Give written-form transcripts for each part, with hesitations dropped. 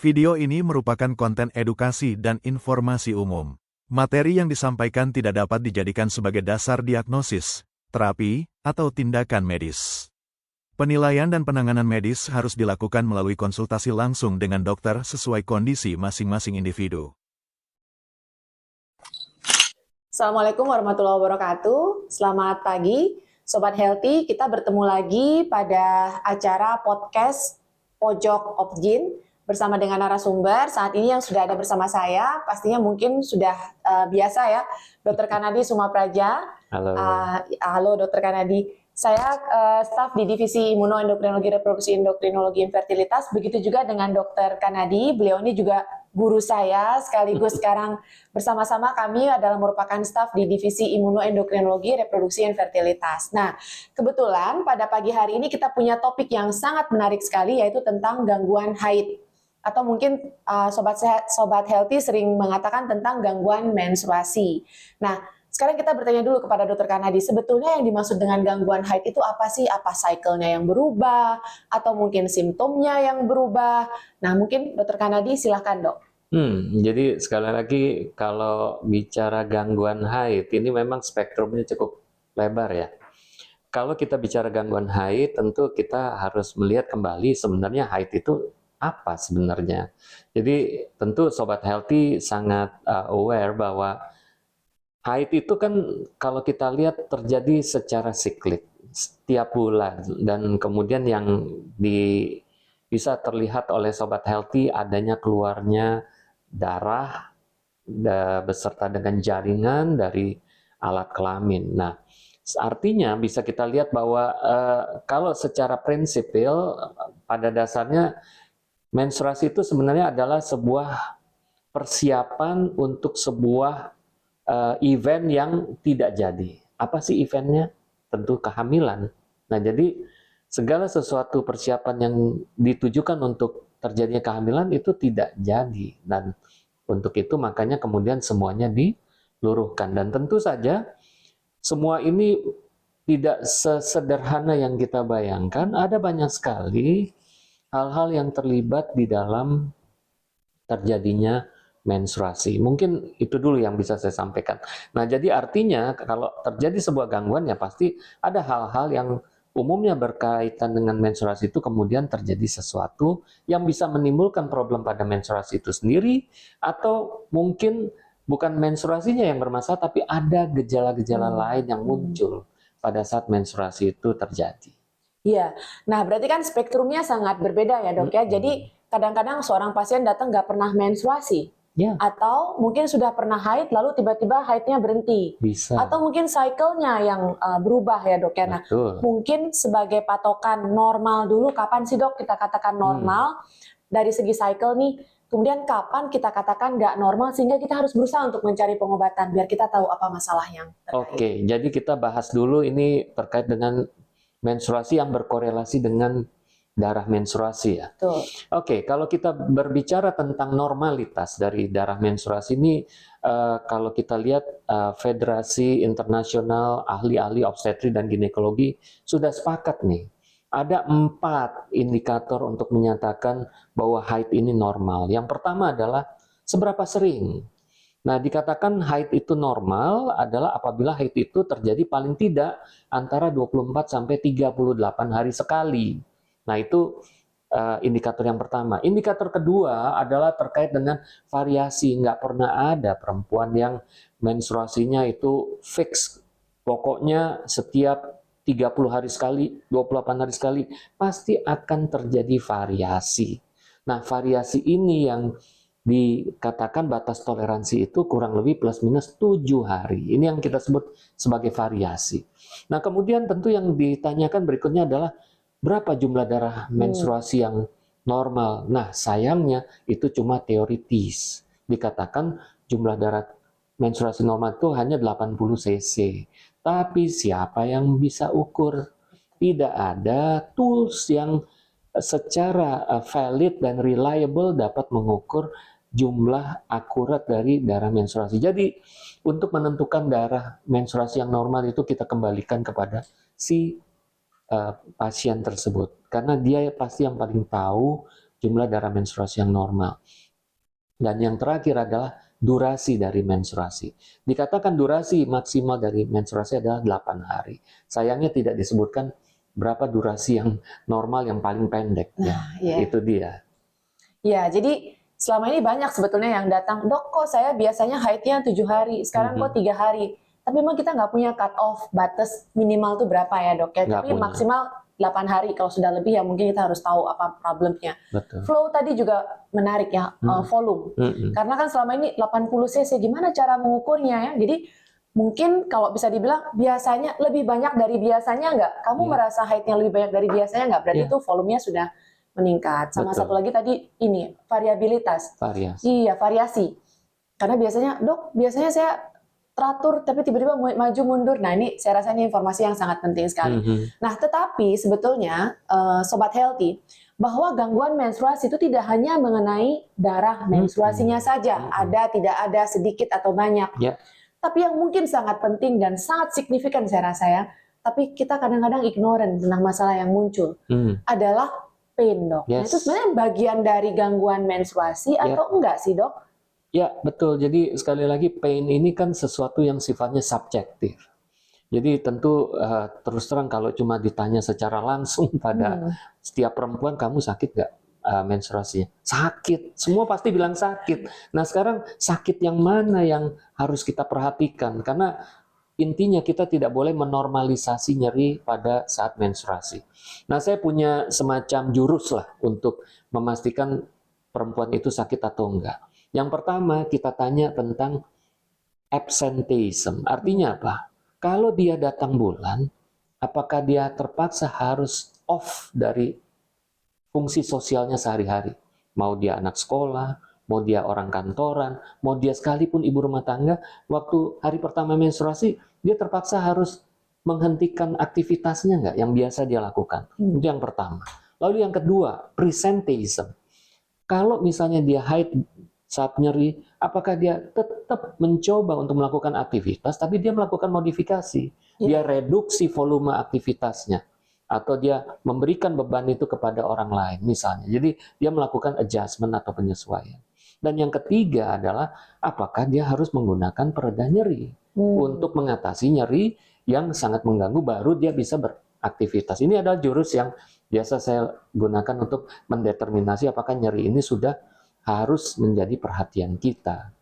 Video ini merupakan konten edukasi dan informasi umum. Materi yang disampaikan tidak dapat dijadikan sebagai dasar diagnosis, terapi, atau tindakan medis. Penilaian dan penanganan medis harus dilakukan melalui konsultasi langsung dengan dokter sesuai kondisi masing-masing individu. Assalamualaikum warahmatullahi wabarakatuh. Selamat pagi, Sobat Healthy. Kita bertemu lagi pada acara podcast Pojok Opjin bersama dengan narasumber. Saat ini yang sudah ada bersama saya, pastinya mungkin sudah biasa ya, Dr. Kanadi Sumapraja. Halo. Halo Dr. Kanadi. Saya staf di Divisi Imunoendokrinologi Reproduksi Endokrinologi Infertilitas. Begitu juga dengan Dr. Kanadi. Beliau ini juga guru saya, sekaligus sekarang bersama-sama kami adalah merupakan staf di Divisi Imunoendokrinologi Reproduksi Infertilitas. Nah, kebetulan pada pagi hari ini kita punya topik yang sangat menarik sekali, yaitu tentang gangguan haid. Atau mungkin Sobat Healthy sering mengatakan tentang gangguan menstruasi. Nah, sekarang kita bertanya dulu kepada Dr. Kanadi, sebetulnya yang dimaksud dengan gangguan haid itu apa sih? Apa cycle-nya yang berubah? Atau mungkin simptomnya yang berubah? Nah, mungkin Dr. Kanadi silahkan dok. Jadi sekali lagi kalau bicara gangguan haid, ini memang spektrumnya cukup lebar ya. Kalau kita bicara gangguan haid, tentu kita harus melihat kembali sebenarnya haid itu apa sebenarnya. Jadi tentu Sobat Healthy sangat aware bahwa haid itu kan kalau kita lihat terjadi secara siklik setiap bulan, dan kemudian yang bisa terlihat oleh Sobat Healthy adanya keluarnya darah beserta dengan jaringan dari alat kelamin. Nah, artinya bisa kita lihat bahwa kalau secara prinsipil pada dasarnya menstruasi itu sebenarnya adalah sebuah persiapan untuk sebuah event yang tidak jadi. Apa sih eventnya? Tentu kehamilan. Nah, jadi segala sesuatu persiapan yang ditujukan untuk terjadinya kehamilan itu tidak jadi. Dan untuk itu makanya kemudian semuanya diluruhkan. Dan tentu saja semua ini tidak sesederhana yang kita bayangkan. Ada banyak sekali hal-hal yang terlibat di dalam terjadinya menstruasi. Mungkin itu dulu yang bisa saya sampaikan. Nah, jadi artinya kalau terjadi sebuah gangguan ya pasti ada hal-hal yang umumnya berkaitan dengan menstruasi itu kemudian terjadi sesuatu yang bisa menimbulkan problem pada menstruasi itu sendiri, atau mungkin bukan menstruasinya yang bermasalah tapi ada gejala-gejala lain yang muncul pada saat menstruasi itu terjadi. Iya, nah berarti kan spektrumnya sangat berbeda ya dok ya. Jadi kadang-kadang seorang pasien datang nggak pernah menstruasi. Ya. Atau mungkin sudah pernah haid lalu tiba-tiba haidnya berhenti. Bisa. Atau mungkin cycle-nya yang berubah ya dok ya. Nah, mungkin sebagai patokan normal dulu, kapan sih dok kita katakan normal dari segi cycle nih, kemudian kapan kita katakan nggak normal sehingga kita harus berusaha untuk mencari pengobatan biar kita tahu apa masalah yang terkait. Oke, jadi kita bahas dulu ini terkait dengan menstruasi yang berkorelasi dengan darah menstruasi ya. Betul. Oke, kalau kita berbicara tentang normalitas dari darah menstruasi ini, kalau kita lihat Federasi Internasional Ahli-Ahli Obstetri dan Ginekologi sudah sepakat nih. Ada 4 indikator untuk menyatakan bahwa haid ini normal. Yang pertama adalah seberapa sering. Nah, dikatakan haid itu normal adalah apabila haid itu terjadi paling tidak antara 24 sampai 38 hari sekali. Nah, itu indikator yang pertama. Indikator kedua adalah terkait dengan variasi. Nggak pernah ada perempuan yang menstruasinya itu fix. Pokoknya setiap 30 hari sekali, 28 hari sekali, pasti akan terjadi variasi. Nah, variasi ini yang dikatakan batas toleransi itu kurang lebih plus minus 7 hari. Ini yang kita sebut sebagai variasi. Nah, kemudian tentu yang ditanyakan berikutnya adalah berapa jumlah darah menstruasi yang normal. Nah, sayangnya itu cuma teoritis. Dikatakan jumlah darah menstruasi normal itu hanya 80 cc. Tapi siapa yang bisa ukur? Tidak ada tools yang secara valid dan reliable dapat mengukur jumlah akurat dari darah menstruasi. Jadi untuk menentukan darah menstruasi yang normal itu kita kembalikan kepada si pasien tersebut, karena dia pasti yang paling tahu jumlah darah menstruasi yang normal. Dan yang terakhir adalah durasi dari menstruasi. Dikatakan durasi maksimal dari menstruasi adalah 8 hari. Sayangnya tidak disebutkan berapa durasi yang normal yang paling pendek. Itu dia. Ya, jadi selama ini banyak sebetulnya yang datang, dok kok saya biasanya haidnya 7 hari, sekarang kok 3 hari. Tapi memang kita nggak punya cut off batas minimal tuh berapa ya dok ya. Tapi maksimal 8 hari, kalau sudah lebih ya mungkin kita harus tahu apa problemnya. Betul. Flow tadi juga menarik ya, volume. Karena kan selama ini 80 cc, gimana cara mengukurnya ya? Jadi mungkin kalau bisa dibilang biasanya lebih banyak dari biasanya nggak? Kamu merasa haidnya lebih banyak dari biasanya nggak? Berarti itu volumenya sudah meningkat. Sama satu lagi tadi ini, variabilitas. Iya, variasi. Karena biasanya, dok, biasanya saya teratur tapi tiba-tiba maju mundur. Nah, ini saya rasa ini informasi yang sangat penting sekali. Nah, tetapi sebetulnya Sobat Healthy, bahwa gangguan menstruasi itu tidak hanya mengenai darah menstruasinya saja, ada, tidak ada, sedikit atau banyak. Tapi yang mungkin sangat penting dan sangat signifikan saya rasa ya, tapi kita kadang-kadang ignorant tentang masalah yang muncul, adalah pain, dok. Nah, itu sebenarnya bagian dari gangguan menstruasi atau enggak sih, dok? Ya, betul. Jadi sekali lagi pain ini kan sesuatu yang sifatnya subjektif. Jadi tentu terus terang kalau cuma ditanya secara langsung pada setiap perempuan, kamu sakit nggak menstruasinya? Sakit. Semua pasti bilang sakit. Nah sekarang sakit yang mana yang harus kita perhatikan? Karena intinya kita tidak boleh menormalisasi nyeri pada saat menstruasi. Nah saya punya semacam jurus lah untuk memastikan perempuan itu sakit atau enggak. Yang pertama kita tanya tentang absenteeism. Artinya apa? Kalau dia datang bulan, apakah dia terpaksa harus off dari fungsi sosialnya sehari-hari? Mau dia anak sekolah, mau dia orang kantoran, mau dia sekalipun ibu rumah tangga, waktu hari pertama menstruasi, dia terpaksa harus menghentikan aktivitasnya nggak yang biasa dia lakukan. Itu yang pertama. Lalu yang kedua, presenteeism. Kalau misalnya dia haid saat nyeri, apakah dia tetap mencoba untuk melakukan aktivitas, tapi dia melakukan modifikasi. Dia reduksi volume aktivitasnya. Atau dia memberikan beban itu kepada orang lain, misalnya. Jadi dia melakukan adjustment atau penyesuaian. Dan yang ketiga adalah, apakah dia harus menggunakan pereda nyeri untuk mengatasi nyeri yang sangat mengganggu, baru dia bisa beraktivitas. Ini adalah jurus yang biasa saya gunakan untuk mendeterminasi apakah nyeri ini sudah harus menjadi perhatian kita.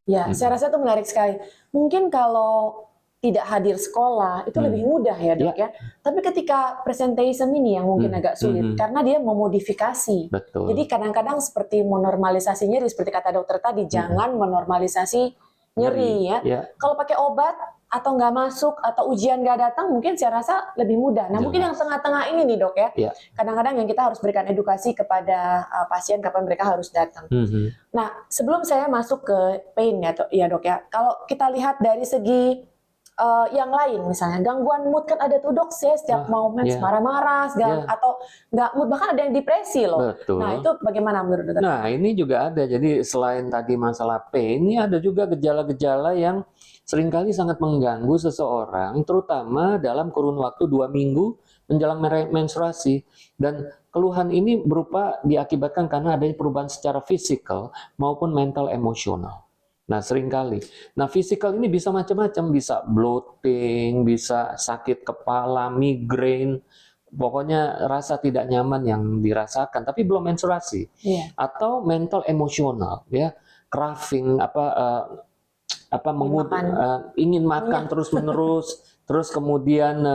Ya, saya rasa itu menarik sekali. Mungkin kalau tidak hadir sekolah, itu lebih mudah ya dok ya. Tapi ketika presentation ini yang mungkin agak sulit, karena dia memodifikasi. Betul. Jadi kadang-kadang seperti menormalisasi nyeri, seperti kata dokter tadi, jangan menormalisasi nyeri ya. Kalau pakai obat, atau nggak masuk, atau ujian nggak datang, mungkin saya rasa lebih mudah. Nah, mungkin yang tengah-tengah ini nih dok ya, kadang-kadang yang kita harus berikan edukasi kepada pasien kapan mereka harus datang. Nah, sebelum saya masuk ke pain ya dok ya, kalau kita lihat dari segi yang lain, misalnya gangguan mood kan ada tuh dok, saya setiap mau mens marah-marah, atau nggak mood, bahkan ada yang depresi loh. Betul. Nah, itu bagaimana menurut dokter? Nah, ini juga ada. Jadi selain tadi masalah pain, ini ada juga gejala-gejala yang seringkali sangat mengganggu seseorang, terutama dalam kurun waktu 2 minggu menjelang menstruasi. Dan keluhan ini berupa diakibatkan karena adanya perubahan secara fisikal maupun mental emosional. Nah, seringkali. Nah, fisikal ini bisa macam-macam, bisa bloating, bisa sakit kepala, migrain, pokoknya rasa tidak nyaman yang dirasakan, tapi belum menstruasi. Atau mental emosional, ya, craving, ingin makan terus-menerus, terus kemudian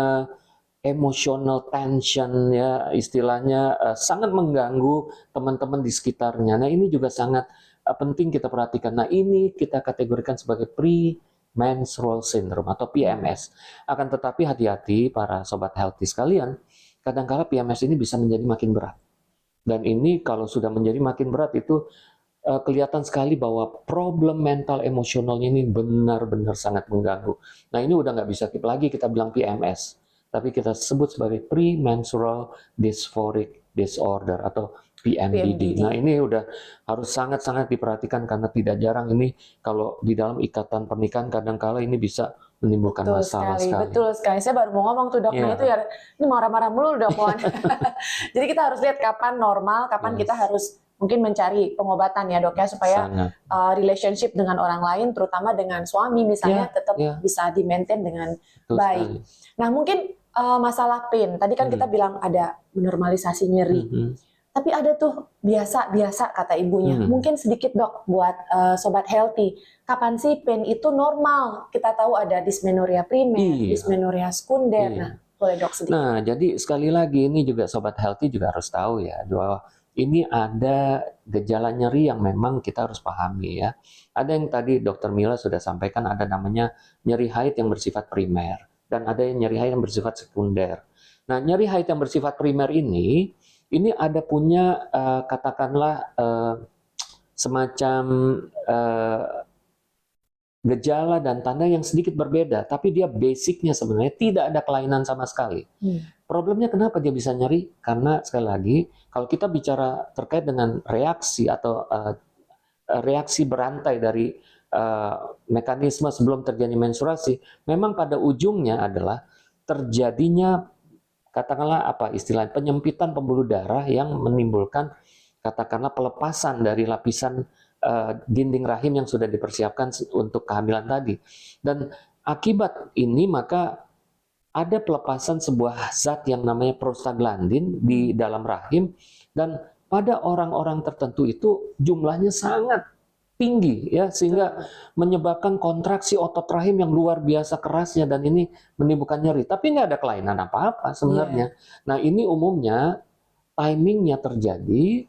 emotional tension, ya istilahnya, sangat mengganggu teman-teman di sekitarnya. Nah, ini juga sangat penting kita perhatikan. Nah, ini kita kategorikan sebagai premenstrual syndrome atau PMS. Akan tetapi hati-hati para sobat healthy sekalian, kadang-kala PMS ini bisa menjadi makin berat. Dan ini kalau sudah menjadi makin berat itu kelihatan sekali bahwa problem mental emosionalnya ini benar-benar sangat mengganggu. Nah, ini udah nggak bisa lagi kita bilang PMS, tapi kita sebut sebagai premenstrual dysphoric disorder atau PMDD. Nah, ini udah harus sangat-sangat diperhatikan karena tidak jarang ini kalau di dalam ikatan pernikahan kadang-kala ini bisa menimbulkan masalah sekali. Betul sekali. Saya baru mau ngomong tuh dok, nah itu ya, ini marah-marah mulu dok. Jadi kita harus lihat kapan normal, kapan kita harus mungkin mencari pengobatan ya dok ya, supaya relationship dengan orang lain, terutama dengan suami misalnya, tetap bisa di-maintain dengan baik. Nah mungkin masalah pain, tadi kan kita bilang ada normalisasi nyeri. Tapi ada tuh biasa kata ibunya. Mungkin sedikit dok buat sobat healthy. Kapan sih pain itu normal? Kita tahu ada dysmenorrhea primer, dysmenorrhea sekunder. Nah, boleh dok sedikit. Nah, jadi sekali lagi ini juga sobat healthy juga harus tahu ya, bahwa ini ada gejala nyeri yang memang kita harus pahami ya. Ada yang tadi Dokter Mila sudah sampaikan, ada namanya nyeri haid yang bersifat primer dan ada yang nyeri haid yang bersifat sekunder. Nah, nyeri haid yang bersifat primer ini ada punya katakanlah semacam gejala dan tanda yang sedikit berbeda, tapi dia basicnya sebenarnya tidak ada kelainan sama sekali. Problemnya kenapa dia bisa nyeri? Karena sekali lagi, kalau kita bicara terkait dengan reaksi atau reaksi berantai dari mekanisme sebelum terjadi menstruasi, memang pada ujungnya adalah terjadinya katakanlah apa istilahnya penyempitan pembuluh darah yang menimbulkan katakanlah pelepasan dari lapisan dinding rahim yang sudah dipersiapkan untuk kehamilan tadi. Dan akibat ini maka ada pelepasan sebuah zat yang namanya prostaglandin di dalam rahim, dan pada orang-orang tertentu itu jumlahnya sangat tinggi ya, sehingga menyebabkan kontraksi otot rahim yang luar biasa kerasnya, dan ini menimbulkan nyeri. Tapi nggak ada kelainan apa-apa sebenarnya. Nah, ini umumnya timingnya terjadi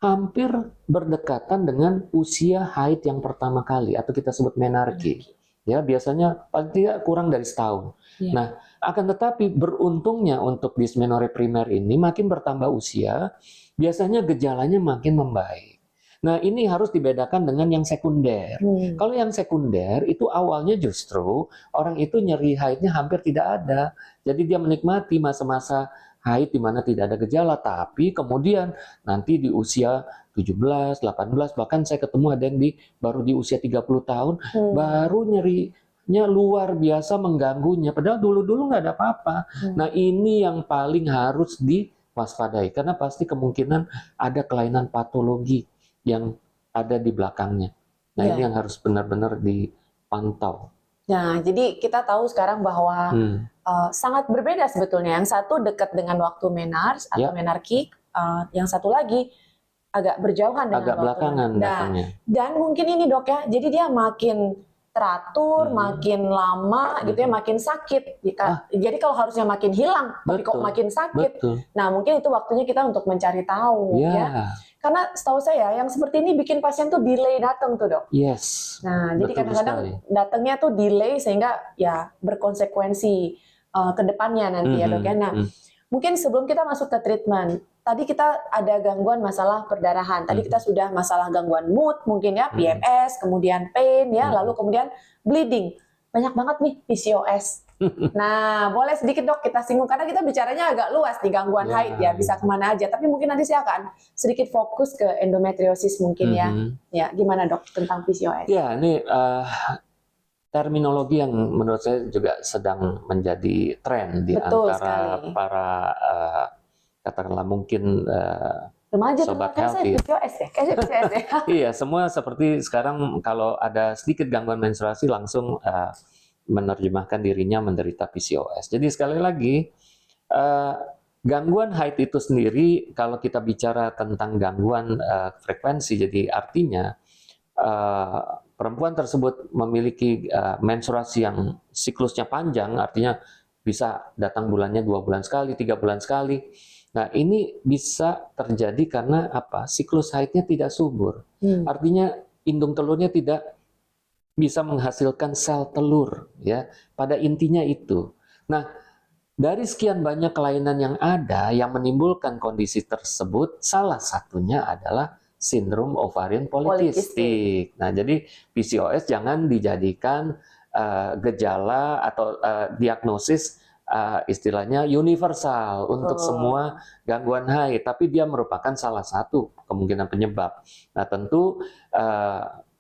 hampir berdekatan dengan usia haid yang pertama kali atau kita sebut menarki. Ya, biasanya paling tidak kurang dari setahun. Nah, akan tetapi beruntungnya untuk dysmenorrhea primer ini makin bertambah usia, biasanya gejalanya makin membaik. Nah, ini harus dibedakan dengan yang sekunder. Kalau yang sekunder itu awalnya justru orang itu nyeri haidnya hampir tidak ada. Jadi dia menikmati masa-masa haid di mana tidak ada gejala, tapi kemudian nanti di usia 17, 18, bahkan saya ketemu ada yang baru di usia 30 tahun, baru nyerinya luar biasa mengganggunya, padahal dulu-dulu nggak ada apa-apa. Nah, ini yang paling harus diwaspadai, karena pasti kemungkinan ada kelainan patologi yang ada di belakangnya. Nah, ini yang harus benar-benar dipantau. Nah, jadi kita tahu sekarang bahwa sangat berbeda sebetulnya. Yang satu dekat dengan waktu menars atau menarki, yang satu lagi agak berjauhan dengan agak belakangan datangnya. Dan mungkin ini dok ya, jadi dia makin teratur, makin lama gitu ya, makin sakit. Jadi kalau harusnya makin hilang, tapi kok makin sakit. Nah, mungkin itu waktunya kita untuk mencari tahu ya. Karena setahu saya yang seperti ini bikin pasien tuh delay datang tuh dok. Nah, jadi kadang-kadang datangnya tuh delay sehingga ya berkonsekuensi ke depannya nanti ya dok ya. Nah, mungkin sebelum kita masuk ke treatment, tadi kita ada gangguan masalah perdarahan. Tadi kita sudah masalah gangguan mood mungkin ya, PMS, kemudian pain ya, lalu kemudian bleeding. Banyak banget nih PCOS. Nah, boleh sedikit dok kita singgung, karena kita bicaranya agak luas di gangguan haid ya, bisa kemana aja. Tapi mungkin nanti saya akan sedikit fokus ke endometriosis mungkin ya. Ya, gimana dok tentang PCOS? Ya, ini terminologi yang menurut saya juga sedang menjadi tren di antara para katakanlah mungkin remaja, sobat healthy. PCOS ya? Iya, semua seperti sekarang kalau ada sedikit gangguan menstruasi langsung menerjemahkan dirinya menderita PCOS. Jadi sekali lagi, gangguan haid itu sendiri, kalau kita bicara tentang gangguan frekuensi, jadi artinya perempuan tersebut memiliki menstruasi yang siklusnya panjang, artinya bisa datang bulannya 2 bulan sekali, 3 bulan sekali. Nah, ini bisa terjadi karena apa? Siklus haidnya tidak subur. Artinya indung telurnya tidak bisa menghasilkan sel telur ya, pada intinya itu. Nah, dari sekian banyak kelainan yang ada yang menimbulkan kondisi tersebut, salah satunya adalah sindrom ovarian polikistik. Nah, jadi PCOS jangan dijadikan gejala atau diagnosis istilahnya universal untuk Betul. semua gangguan haid, tapi dia merupakan salah satu kemungkinan penyebab. Nah, tentu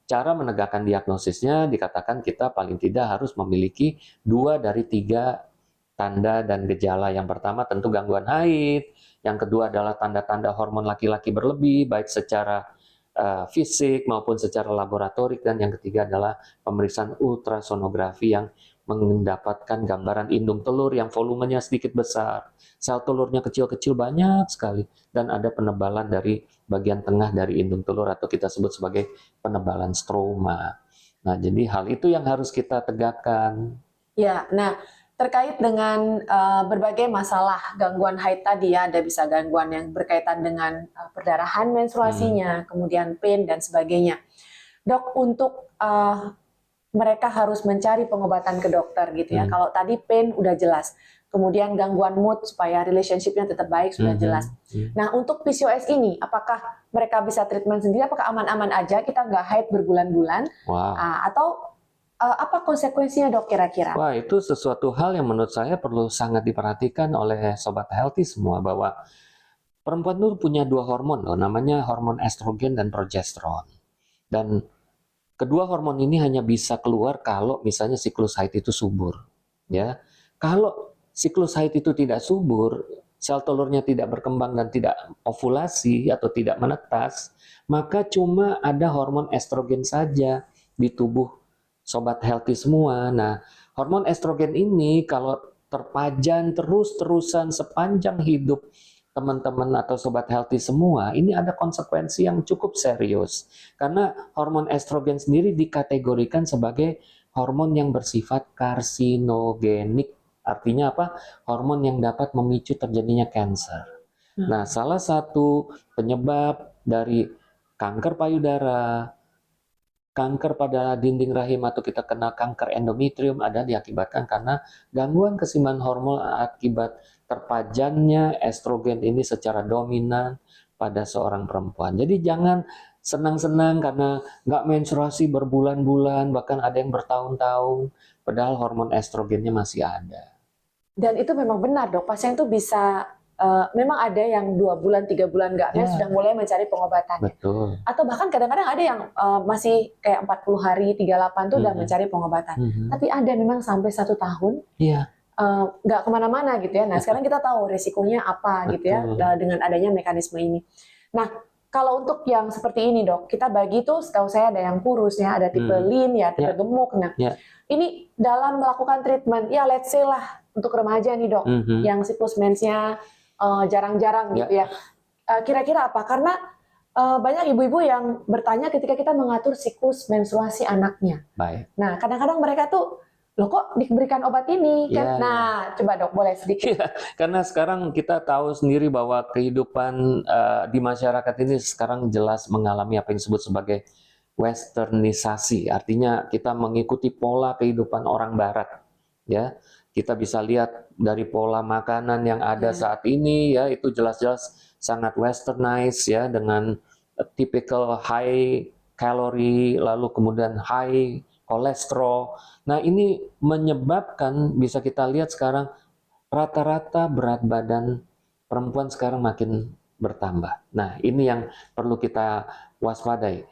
cara menegakkan diagnosisnya dikatakan kita paling tidak harus memiliki 2 dari 3 tanda dan gejala. Yang pertama tentu gangguan haid, yang kedua adalah tanda-tanda hormon laki-laki berlebih, baik secara fisik maupun secara laboratorik, dan yang ketiga adalah pemeriksaan ultrasonografi yang mendapatkan gambaran indung telur yang volumenya sedikit besar, sel telurnya kecil-kecil banyak sekali, dan ada penebalan dari bagian tengah dari indung telur atau kita sebut sebagai penebalan stroma. Nah, jadi hal itu yang harus kita tegakkan. Ya, nah terkait dengan berbagai masalah gangguan haid tadi ya, ada bisa gangguan yang berkaitan dengan perdarahan menstruasinya, kemudian pain dan sebagainya. Dok, untuk mereka harus mencari pengobatan ke dokter gitu ya. Kalau tadi pain udah jelas, kemudian gangguan mood supaya relationship-nya tetap baik sudah jelas. Nah, untuk PCOS ini, apakah mereka bisa treatment sendiri? Apakah aman-aman aja kita nggak haid berbulan-bulan? Wow. Atau apa konsekuensinya dok kira-kira? Wah, itu sesuatu hal yang menurut saya perlu sangat diperhatikan oleh Sobat Healthy semua, bahwa perempuan itu punya 2 hormon loh, namanya hormon estrogen dan progesteron. Dan kedua hormon ini hanya bisa keluar kalau misalnya siklus haid itu subur. Ya, kalau siklus haid itu tidak subur, sel telurnya tidak berkembang dan tidak ovulasi atau tidak menetas, maka cuma ada hormon estrogen saja di tubuh Sobat Healthy semua. Nah, hormon estrogen ini kalau terpajan terus-terusan sepanjang hidup teman-teman atau Sobat Healthy semua, ini ada konsekuensi yang cukup serius. Karena hormon estrogen sendiri dikategorikan sebagai hormon yang bersifat karsinogenik. Artinya apa? Hormon yang dapat memicu terjadinya kanker. Nah, salah satu penyebab dari kanker payudara, kanker pada dinding rahim, atau kita kenal kanker endometrium, ada diakibatkan karena gangguan keseimbangan hormon akibat terpajannya estrogen ini secara dominan pada seorang perempuan. Jadi jangan senang-senang karena nggak menstruasi berbulan-bulan, bahkan ada yang bertahun-tahun, padahal hormon estrogennya masih ada. Dan itu memang benar dok, pasien itu bisa memang ada yang 2 bulan, 3 bulan nggak mens sudah mulai mencari pengobatan. Betul. Atau bahkan kadang-kadang ada yang masih kayak 40 hari, 38 tuh udah mencari pengobatan. Tapi ada memang sampai 1 tahun. Iya. Nggak kemana-mana gitu ya. Nah, sekarang kita tahu resikonya apa gitu ya dengan adanya mekanisme ini. Nah, kalau untuk yang seperti ini dok, kita bagi tuh setahu saya ada yang kurus ya, ada tipe lean ya, tipe gemuk. Nah, ini dalam melakukan treatment, ya let's say lah untuk remaja nih dok, yang siklus mensnya jarang-jarang gitu ya. Kira-kira apa? Karena banyak ibu-ibu yang bertanya ketika kita mengatur siklus menstruasi anaknya. Baik. Nah, kadang-kadang mereka tuh, loh kok diberikan obat ini kan? Nah, coba dok boleh sedikit. Karena sekarang kita tahu sendiri bahwa kehidupan di masyarakat ini sekarang jelas mengalami apa yang disebut sebagai westernisasi. Artinya kita mengikuti pola kehidupan orang barat. Ya, kita bisa lihat dari pola makanan yang ada saat ini ya, itu jelas-jelas sangat westernized ya, dengan typical high calorie, lalu kemudian high kolesterol. Nah, ini menyebabkan, bisa kita lihat sekarang rata-rata berat badan perempuan sekarang makin bertambah. Nah, ini yang perlu kita waspadai.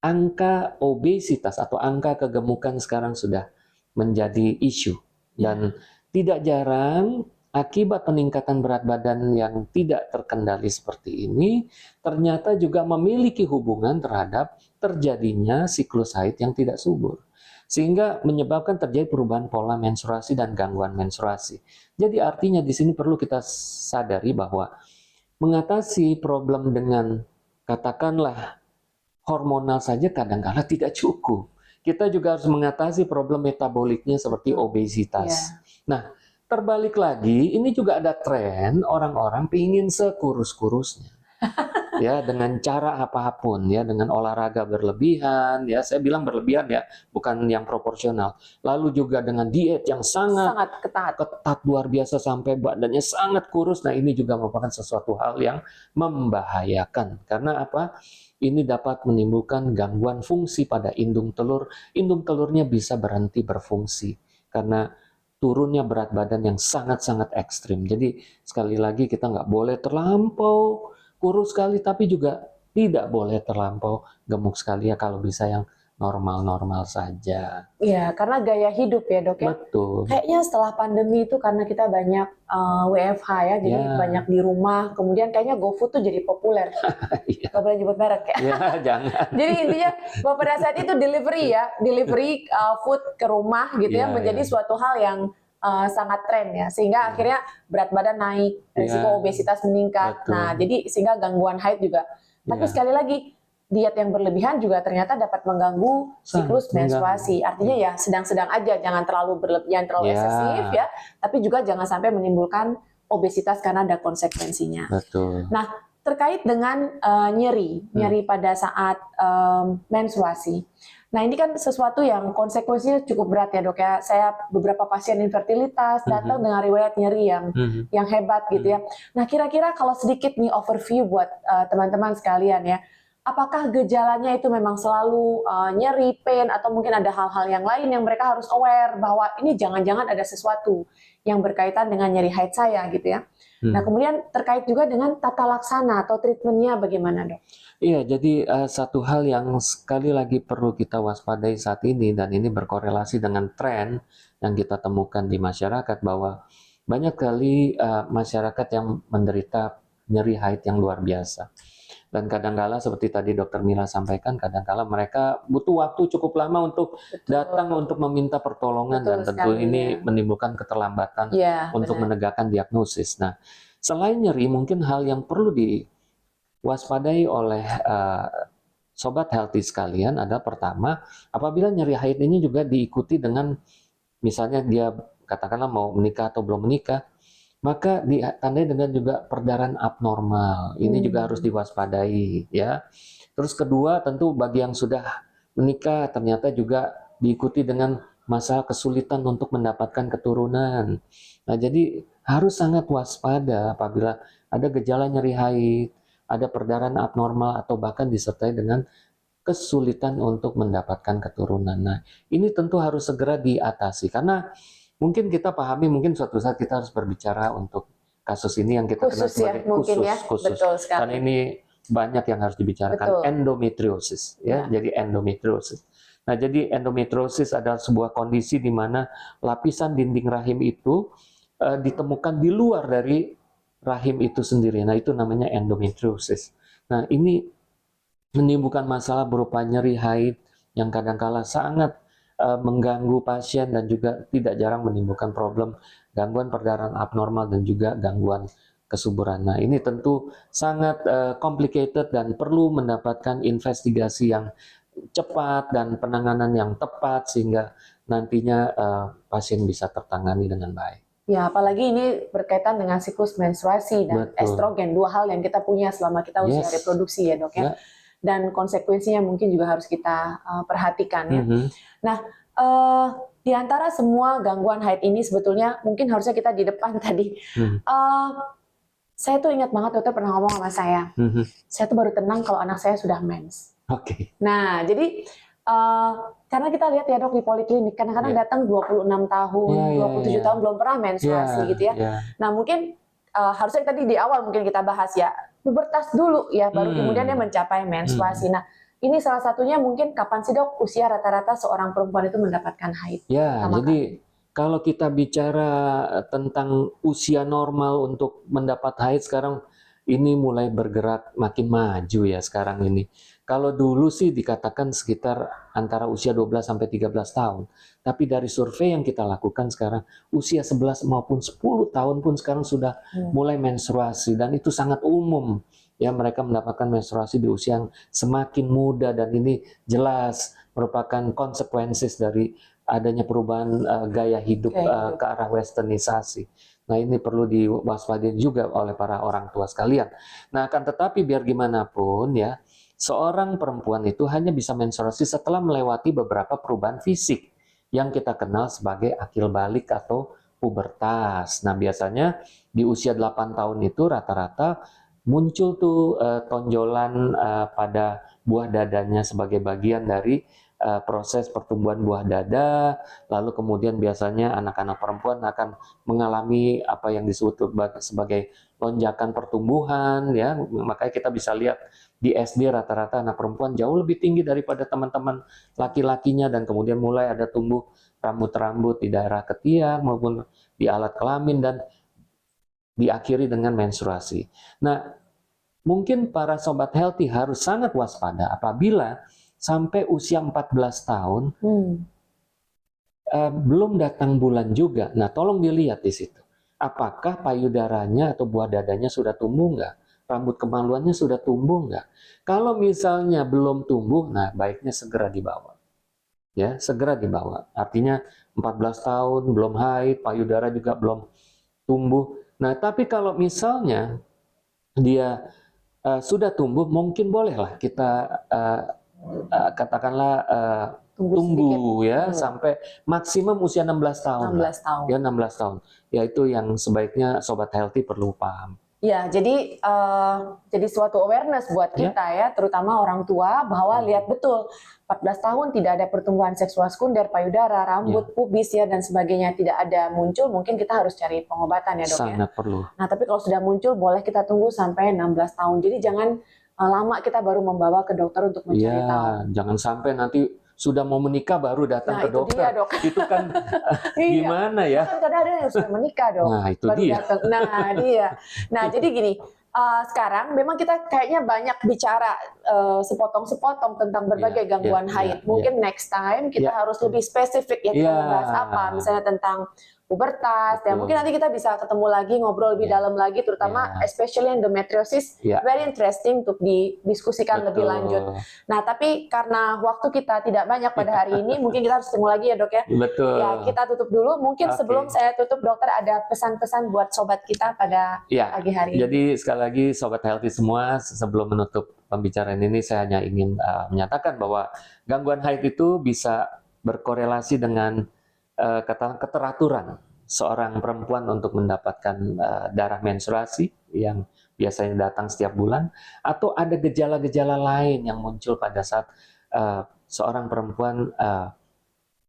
Angka obesitas atau angka kegemukan sekarang sudah menjadi isu, dan tidak jarang akibat peningkatan berat badan yang tidak terkendali seperti ini ternyata juga memiliki hubungan terhadap terjadinya siklus haid yang tidak subur, sehingga menyebabkan terjadi perubahan pola menstruasi dan gangguan menstruasi. Jadi artinya di sini perlu kita sadari bahwa mengatasi problem dengan katakanlah hormonal saja kadang-kala tidak cukup. Kita juga harus mengatasi problem metaboliknya seperti obesitas. Nah, terbalik lagi, ini juga ada tren orang-orang pingin sekurus-kurusnya. Ya, dengan cara apapun ya, dengan olahraga berlebihan ya, saya bilang berlebihan ya, bukan yang proporsional. Lalu juga dengan diet yang sangat ketat luar biasa sampai badannya sangat kurus. Nah, ini juga merupakan sesuatu hal yang membahayakan. Karena apa? Ini dapat menimbulkan gangguan fungsi pada indung telur. Indung telurnya bisa berhenti berfungsi karena turunnya berat badan yang sangat-sangat ekstrim. Jadi sekali lagi kita nggak boleh terlampau kurus sekali, tapi juga tidak boleh terlampau gemuk sekali ya, kalau bisa yang normal-normal saja. Iya, karena gaya hidup ya dok ya. Betul. Kayaknya setelah pandemi itu karena kita banyak WFH ya, jadi Ya. banyak di rumah. Kemudian kayaknya GoFood tuh jadi populer. Iya. Gak boleh nyebut merek ya. Ya, jangan. Jadi intinya bahwa pada saat itu delivery food ke rumah gitu ya, Iya, menjadi iya. suatu hal yang sangat tren ya, sehingga akhirnya berat badan naik, risiko Iya, obesitas meningkat. betul. Nah, jadi sehingga gangguan haid juga. Tapi Iya. sekali lagi, diet yang berlebihan juga ternyata dapat mengganggu siklus Sangat menstruasi. Artinya ya sedang-sedang aja, jangan terlalu berlebihan, terlalu Ya. eksesif ya, tapi juga jangan sampai menimbulkan obesitas karena ada konsekuensinya. Betul. Nah, terkait dengan nyeri pada saat menstruasi. Nah, ini kan sesuatu yang konsekuensinya cukup berat ya dok ya. Saya beberapa pasien infertilitas datang dengan riwayat nyeri yang hebat gitu ya. Nah, kira-kira kalau sedikit nih overview buat teman-teman sekalian ya. Apakah gejalanya itu memang selalu nyeri, pain, atau mungkin ada hal-hal yang lain yang mereka harus aware bahwa ini jangan-jangan ada sesuatu yang berkaitan dengan nyeri haid saya gitu ya. Nah, kemudian terkait juga dengan tata laksana atau treatmentnya bagaimana dok? Iya, jadi satu hal yang sekali lagi perlu kita waspadai saat ini, dan ini berkorelasi dengan tren yang kita temukan di masyarakat, bahwa banyak kali masyarakat yang menderita nyeri haid yang luar biasa. Dan kadangkala seperti tadi Dokter Mila sampaikan, kadangkala mereka butuh waktu cukup lama untuk datang untuk meminta pertolongan. Betul Dan tentu sekali, ini ya. menimbulkan keterlambatan Ya, untuk benar. menegakkan diagnosis. Nah, selain nyeri, mungkin hal yang perlu diwaspadai oleh sobat healthy sekalian adalah, pertama, apabila nyeri haid ini juga diikuti dengan misalnya dia katakanlah mau menikah atau belum menikah, maka ditandai dengan juga perdarahan abnormal. Ini juga harus diwaspadai ya. Terus kedua, tentu bagi yang sudah menikah ternyata juga diikuti dengan masalah kesulitan untuk mendapatkan keturunan. Nah, jadi harus sangat waspada apabila ada gejala nyeri haid, ada perdarahan abnormal, atau bahkan disertai dengan kesulitan untuk mendapatkan keturunan. Nah, ini tentu harus segera diatasi, karena mungkin kita pahami, mungkin suatu saat kita harus berbicara untuk kasus ini yang kita kenal Khusus ya, sebagai mungkin ya. khusus. Betul sekali. Karena ini banyak yang harus dibicarakan. Betul. Endometriosis ya. Jadi endometriosis. Nah, jadi endometriosis adalah sebuah kondisi di mana lapisan dinding rahim itu ditemukan di luar dari rahim itu sendiri. Nah, itu namanya endometriosis. Nah, ini menimbulkan masalah berupa nyeri haid yang kadangkala sangat mengganggu pasien, dan juga tidak jarang menimbulkan problem gangguan perdarahan abnormal dan juga gangguan kesuburan. Nah, ini tentu sangat complicated dan perlu mendapatkan investigasi yang cepat dan penanganan yang tepat sehingga nantinya pasien bisa tertangani dengan baik. Ya, apalagi ini berkaitan dengan siklus menstruasi dan Betul. estrogen, dua hal yang kita punya selama kita usia Yes. reproduksi ya dok ya. Ya. Dan konsekuensinya mungkin juga harus kita perhatikan ya. Nah, di antara semua gangguan haid ini sebetulnya mungkin harusnya kita di depan tadi. Saya tuh ingat banget dokter pernah ngomong sama saya tuh baru tenang kalau anak saya sudah mens. Oke. Nah, jadi karena kita lihat ya dok di poliklinik, kadang-kadang datang 26 tahun, 27 tahun belum pernah menstruasi gitu ya. Nah, mungkin harusnya tadi di awal mungkin kita bahas ya, pubertas dulu ya, baru kemudian dia mencapai menstruasi. Nah, ini salah satunya mungkin kapan sih dok usia rata-rata seorang perempuan itu mendapatkan haid? Ya, jadi kalau kita bicara tentang usia normal untuk mendapat haid sekarang, ini mulai bergerak makin maju ya sekarang ini. Kalau dulu sih dikatakan sekitar antara usia 12 sampai 13 tahun. Tapi dari survei yang kita lakukan sekarang, usia 11 maupun 10 tahun pun sekarang sudah mulai menstruasi. Dan itu sangat umum. Ya, mereka mendapatkan menstruasi di usia yang semakin muda, dan ini jelas merupakan konsekuensi dari adanya perubahan gaya hidup ke arah westernisasi. Nah, ini perlu diwaspadai juga oleh para orang tua sekalian. Nah, akan tetapi biar gimana pun ya, seorang perempuan itu hanya bisa menstruasi setelah melewati beberapa perubahan fisik yang kita kenal sebagai akil balik atau pubertas. Nah, biasanya di usia 8 tahun itu rata-rata muncul tuh tonjolan pada buah dadanya sebagai bagian dari proses pertumbuhan buah dada, lalu kemudian biasanya anak-anak perempuan akan mengalami apa yang disebut sebagai lonjakan pertumbuhan, ya. Makanya kita bisa lihat di SD rata-rata anak perempuan jauh lebih tinggi daripada teman-teman laki-lakinya, dan kemudian mulai ada tumbuh rambut-rambut di daerah ketiak maupun di alat kelamin, dan diakhiri dengan menstruasi. Nah, mungkin para sobat healthy harus sangat waspada apabila sampai usia 14 tahun belum datang bulan juga. Nah, tolong dilihat di situ. Apakah payudaranya atau buah dadanya sudah tumbuh nggak? Rambut kemaluannya sudah tumbuh nggak? Kalau misalnya belum tumbuh, nah baiknya segera dibawa. Ya, segera dibawa. Artinya 14 tahun belum haid, payudara juga belum tumbuh. Nah, tapi kalau misalnya dia sudah tumbuh, mungkin bolehlah kita katakanlah tunggu ya sampai maksimum usia 16 tahun. 16 tahun. Ya, 16 tahun. Ya, itu yang sebaiknya sobat healthy perlu paham. Ya, jadi suatu awareness buat kita ya, terutama orang tua, bahwa lihat betul 14 tahun tidak ada pertumbuhan seksual sekunder, payudara, rambut, pubis ya dan sebagainya tidak ada muncul, mungkin kita harus cari pengobatan ya, Dok. Sangat perlu. Nah, tapi kalau sudah muncul boleh kita tunggu sampai 16 tahun. Jadi jangan lama kita baru membawa ke dokter untuk mencari tahu. Jangan sampai nanti sudah mau menikah baru datang ke dokter. Dia, Dok. Itu kan gimana ya? Kan kadang ada yang sudah menikah, Dok. Nah, itu baru dia. Datang. Nah, dia. Nah, jadi gini, sekarang memang kita kayaknya banyak bicara sepotong-sepotong tentang berbagai gangguan haid. Mungkin next time kita harus lebih spesifik ya, kita membahas apa, misalnya tentang pubertas, ya mungkin nanti kita bisa ketemu lagi, ngobrol lebih dalam lagi, terutama especially endometriosis, very interesting untuk didiskusikan lebih lanjut. Nah, tapi karena waktu kita tidak banyak pada hari ini, mungkin kita harus ketemu lagi ya, Dok ya. Betul. Ya, kita tutup dulu. Mungkin sebelum saya tutup, dokter ada pesan-pesan buat sobat kita pada pagi hari ini. Jadi sekali lagi sobat healthy semua, sebelum menutup pembicaraan ini saya hanya ingin menyatakan bahwa gangguan haid itu bisa berkorelasi dengan keteraturan seorang perempuan untuk mendapatkan darah menstruasi yang biasanya datang setiap bulan, atau ada gejala-gejala lain yang muncul pada saat seorang perempuan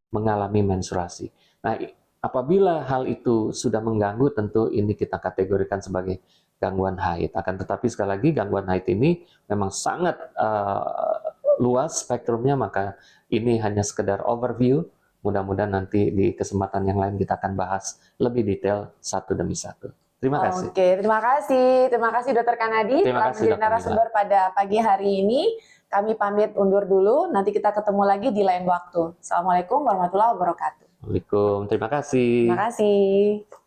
mengalami menstruasi. Nah, apabila hal itu sudah mengganggu, tentu ini kita kategorikan sebagai gangguan haid. Akan tetapi sekali lagi gangguan haid ini memang sangat luas spektrumnya, maka ini hanya sekedar overview. Mudah-mudahan nanti di kesempatan yang lain kita akan bahas lebih detail satu demi satu. Terima kasih. Oke, terima kasih. Terima kasih Dr. Kanadi telah menjadi narasumber pada pagi hari ini. Kami pamit undur dulu. Nanti kita ketemu lagi di lain waktu. Assalamualaikum warahmatullahi wabarakatuh. Waalaikumsalam. Terima kasih. Terima kasih.